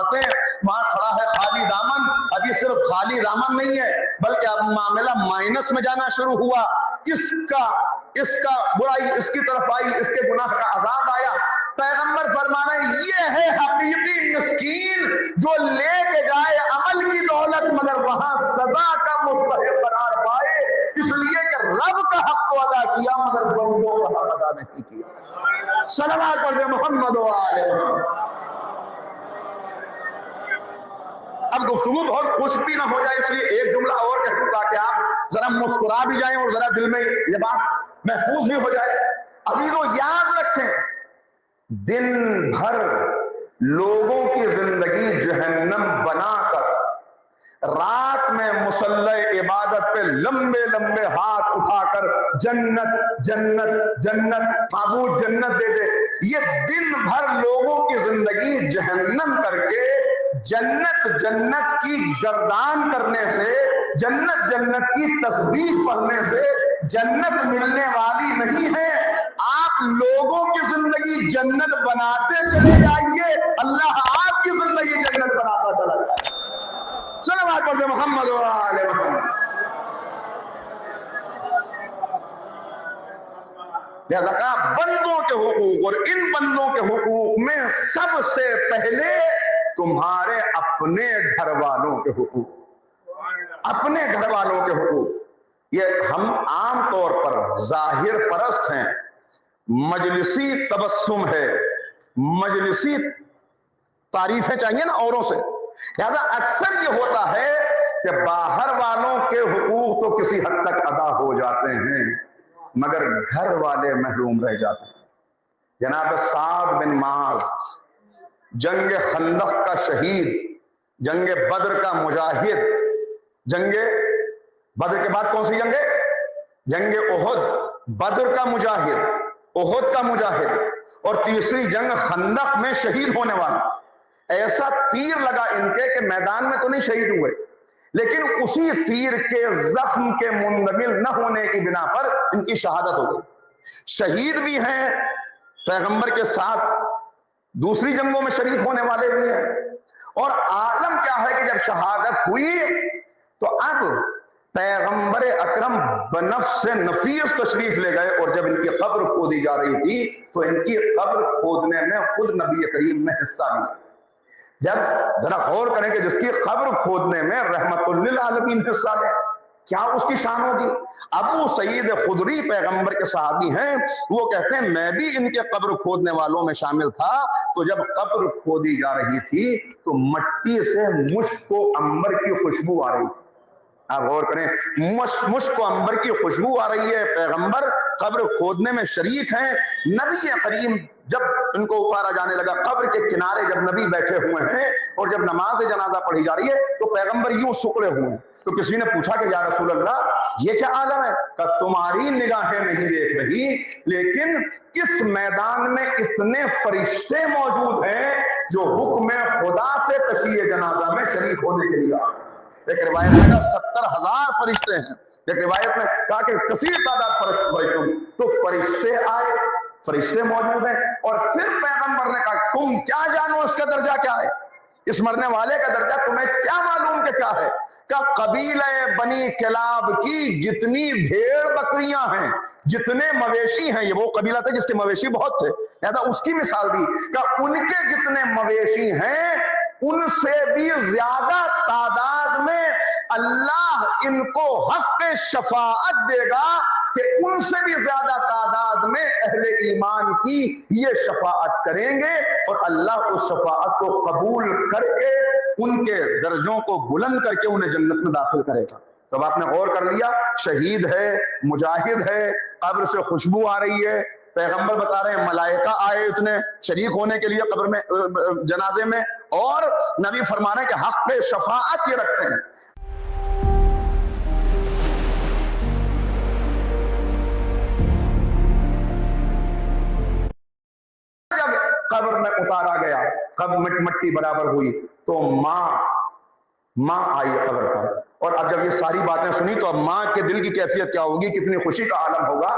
عورتیں, وہاں کھڑا ہے خالی دامن. ابھی صرف خالی دامن نہیں ہے بلکہ اب معاملہ مائنس میں جانا شروع ہوا. اس کا برائی اس کی طرف آئی, اس کے گناہ کا عذاب آیا. پیغمبر فرمانا یہ ہے حقیقی مسکین جو لے کے جائے عمل کی دولت مگر وہاں سزا کا مستحق قرار پائے, اس لیے کہ رب کا حق تو ادا کیا مگر بندوں کا حق ادا نہیں کیا. صلوات پڑھ دے محمد و آل محمد. اب گفتگو بہت خوش بھی نہ ہو جائے اس لیے ایک جملہ اور کہہ دوں تاکہ آپ ذرا مسکرا بھی جائیں اور ذرا دل میں یہ بات محفوظ بھی ہو جائے. عزیزو یاد رکھیں, دن بھر لوگوں کی زندگی جہنم بنا کر رات میں مصلی عبادت پہ لمبے لمبے ہاتھ اٹھا کر جنت جنت جنت معبود جنت دے دے, یہ دن بھر لوگوں کی زندگی جہنم کر کے جنت جنت کی گردان کرنے سے, جنت جنت کی تسبیح پڑھنے سے جنت ملنے والی نہیں ہے. آپ لوگوں کی زندگی جنت بناتے چلے جائیے, اللہ آپ کی زندگی جنت بناتا چلا جائے. صلوات پڑھ دے محمد و آل محمد. لہذا کہا بندوں کے حقوق, اور ان بندوں کے حقوق میں سب سے پہلے تمہارے اپنے گھر والوں کے حقوق, اپنے گھر والوں کے حقوق. یہ ہم عام طور پر ظاہر پرست ہیں, مجلسی تبسم ہے, مجلسی تعریفیں چاہیے نا اوروں سے. لہذا اکثر یہ ہوتا ہے کہ باہر والوں کے حقوق تو کسی حد تک ادا ہو جاتے ہیں مگر گھر والے محروم رہ جاتے ہیں. جناب سعد بن معاذ جنگ خندق کا شہید, جنگ بدر کا مجاہد, جنگ بدر کے بعد کون سی جنگ ہے؟ جنگ احد. بدر کا مجاہد, احد کا مجاہد, اور تیسری جنگ خندق میں شہید ہونے والا. ایسا تیر لگا ان کے کہ میدان میں تو نہیں شہید ہوئے, لیکن اسی تیر کے زخم کے منتقل نہ ہونے کی بنا پر ان کی شہادت ہو گئی. شہید بھی ہیں, پیغمبر کے ساتھ دوسری جنگوں میں شریک ہونے والے بھی ہیں. اور عالم کیا ہے کہ جب شہادت ہوئی تو اب پیغمبر اکرم بنفس نفیس تشریف لے گئے, اور جب ان کی قبر کھودی جا رہی تھی تو ان کی قبر کھودنے میں خود نبی کریم نے حصہ لیا. جب ذرا غور کریں کہ جس کی قبر کھودنے میں رحمت للعالمین حصہ لے, کیا اس کی شان ہوگی. ابو سعید خدری پیغمبر کے صحابی ہیں, وہ کہتے ہیں میں بھی ان کے قبر کھودنے والوں میں شامل تھا. تو جب قبر کھودی جا رہی تھی تو مٹی سے مشک و عنبر کی خوشبو آ رہی تھی. آپ غور کریں, مشک و عنبر کی خوشبو آ رہی ہے, پیغمبر قبر کھودنے میں شریک ہیں. نبی کریم جب ان کو اتارا جانے لگا, قبر کے کنارے جب نبی بیٹھے ہوئے ہیں اور جب نماز جنازہ پڑھی جا رہی ہے تو پیغمبر یوں سکڑے ہوئے ہیں. تو کسی نے پوچھا کہ یا رسول اللہ یہ کیا عالم ہے؟ کہ تمہاری نگاہیں نہیں دیکھ رہی, لیکن اس میدان میں اتنے فرشتے موجود ہیں جو حکم خدا سے تشییع جنازہ میں شریک ہونے کے لیے. ایک روایت میں 70,000 فرشتے ہیں, ایک روایت میں کہا کہ کثیر تعداد فرشتوں. تو فرشتے آئے, فرشتے موجود ہیں, اور پھر پیغمبر نے کہا تم کیا جانو اس کا درجہ کیا ہے, اس مرنے والے کا درجہ تمہیں کیا معلوم کہ کیا ہے؟ کہ قبیلہ بنی کلاب کی جتنی بھیڑ بکریاں ہیں, جتنے مویشی ہیں, یہ وہ قبیلہ تھا جس کے مویشی بہت تھے, لہذا اس کی مثال دی کہ ان کے جتنے مویشی ہیں ان سے بھی زیادہ تعداد میں اللہ ان کو حق شفاعت دے گا کہ ان سے بھی زیادہ تعداد میں اہل ایمان کی یہ شفاعت کریں گے, اور اللہ اس شفاعت کو قبول کر کے ان کے درجوں کو بلند کر کے انہیں جنت میں داخل کرے گا. تو آپ نے غور کر لیا, شہید ہے, مجاہد ہے, قبر سے خوشبو آ رہی ہے, پیغمبر بتا رہے ہیں ملائکہ آئے اتنے شریک ہونے کے لیے قبر میں جنازے میں, اور نبی فرما رہے ہیں کہ حق پہ شفاعت یہ رکھتے ہیں. جب قبر میں اتارا گیا, قبر مٹی برابر ہوئی تو ماں آئی قبر پر, اور اب جب یہ ساری باتیں سنی تو اب ماں کے دل کی کیفیت کیا ہوگی, کتنی خوشی کا عالم ہوگا.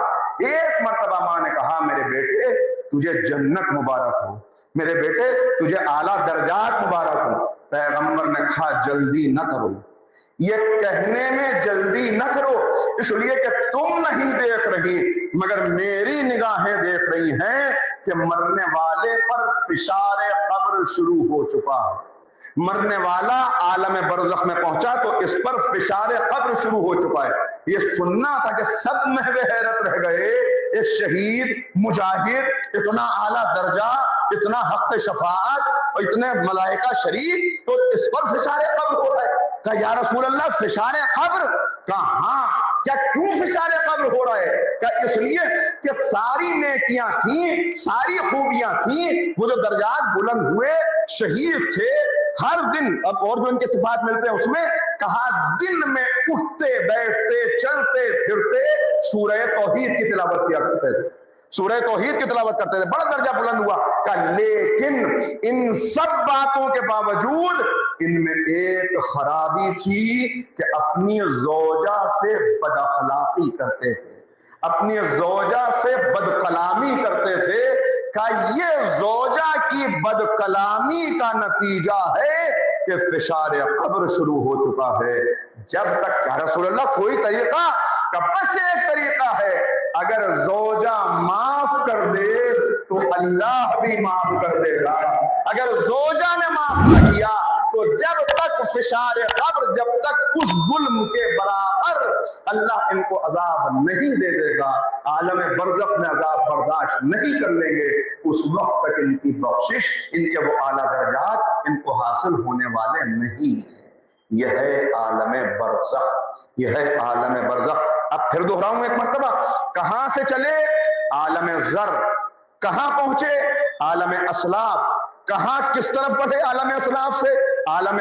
ایک مرتبہ ماں نے کہا میرے بیٹے تجھے جنت مبارک ہو, میرے بیٹے تجھے اعلیٰ درجات مبارک ہوں۔ پیغمبر نے کہا جلدی نہ کرو، یہ کہنے میں جلدی نہ کرو، اس لیے کہ تم نہیں دیکھ رہی مگر میری نگاہیں دیکھ رہی ہیں کہ مرنے والے پر فشار قبر شروع ہو چکا۔ مرنے والا عالم برزخ میں پہنچا تو اس پر فشار قبر شروع ہو چکا ہے۔ یہ سننا تھا کہ سب محو حیرت رہ گئے، ایک شہید مجاہد اتنا اعلیٰ درجہ، اتنا حق شفاعت اور اتنے ملائکہ شریف، تو اس پر فشار قبر ہو رہا ہے۔ کہا یا رسول اللہ فشار قبر؟ کہا ہاں، کیا کیوں فشار قبر ہو رہا ہے؟ کہا اس لیے کہ ساری نیکیاں تھیں، ساری خوبیاں تھیں، وہ جو درجات بلند ہوئے، شہید تھے، ہر دن اب اور جو ان کے صفات ملتے ہیں اس میں کہا دن میں اٹھتے بیٹھتے چلتے پھرتے سورہ توحید کی تلاوت کیا کرتے تھے، سورہ توحید کی تلاوت کرتے تھے، بڑا درجہ بلند ہوا۔ کہا لیکن ان سب باتوں کے باوجود ان میں ایک خرابی تھی کہ اپنی زوجہ سے بد اخلاقی کرتے تھے، اپنی زوجہ سے بد کلامی کرتے تھے۔ کہا یہ زوجہ کی بد کلامی کا نتیجہ ہے کہ فشار قبر شروع ہو چکا ہے۔ جب تک یا رسول اللہ کوئی طریقہ؟ کہ بس ایک طریقہ ہے، اگر زوجہ معاف کر دے تو اللہ بھی معاف کر دے گا، اگر زوجہ نے معاف نہ کیا تو جب تک فشار قبر، جب تک اس ظلم کے برابر اللہ ان کو عذاب نہیں دے دے گا، عالم برزخ میں عذاب برداشت نہیں کر لیں گے، اس وقت تک ان کی بخشش، ان کے وہ اعلیٰ درجات ان کو حاصل ہونے والے نہیں ہیں۔ یہ ہے عالم برزخ، یہ ہے عالم برزخ۔ اب پھر دہراؤں ایک مرتبہ، کہاں سے چلے؟ عالم ذر، کہاں پہنچے؟ عالم اسلاف، کہاں کس طرف بڑھے عالم اسلاف سے؟ عالم